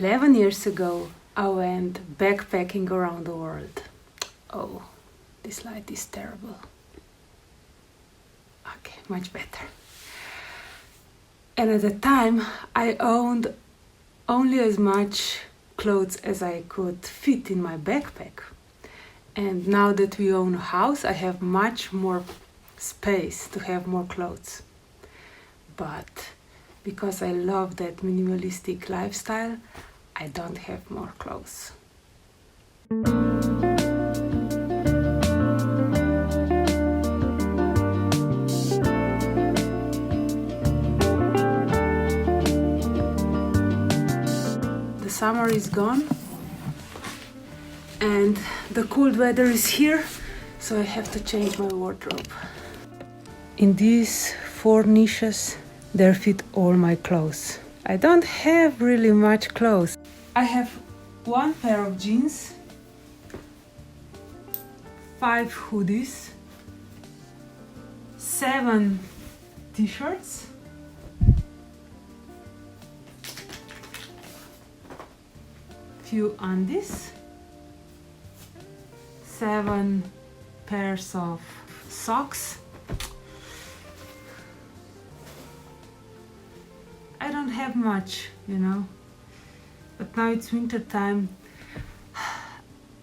11 years ago, I went backpacking around the world. Oh, this light is terrible. Okay, much better. And at the time, I owned only as much clothes as I could fit in my backpack. And now that we own a house, I have much more space to have more clothes. But because I love that minimalistic lifestyle, I don't have more clothes. The summer is gone and the cold weather is here, so I have to change my wardrobe. In these 4 niches, there fit all my clothes. I don't have really much clothes. I have 1 pair of jeans, 5 hoodies, 7 t-shirts, 2 undies, 7 pairs of socks. I don't have much, but now it's winter time.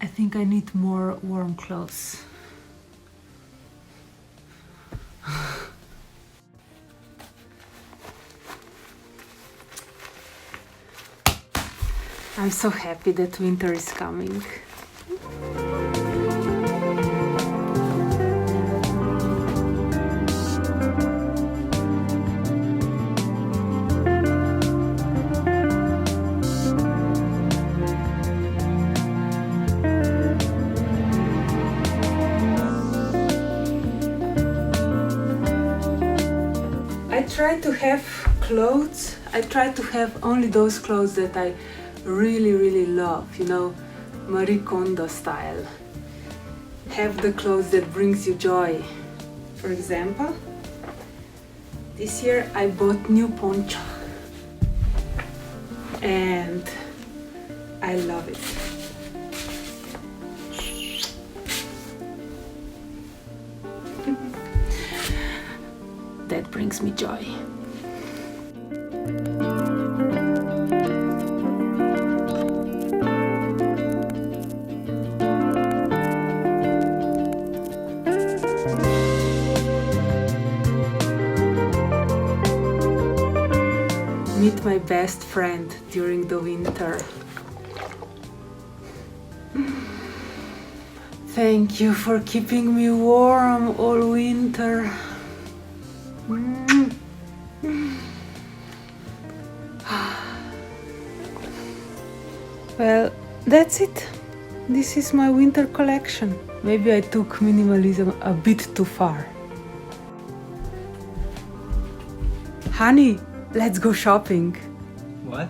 I think I need more warm clothes. I'm so happy that winter is coming. I try to have clothes. I try to have only those clothes that I really love, Marie Kondo style. Have the clothes that brings you joy. For example, this year I bought new poncho and I love it. That brings me joy. Meet my best friend during the winter. Thank you for keeping me warm all winter. Well, that's it. This is my winter collection. Maybe I took minimalism a bit too far. Honey, let's go shopping. What?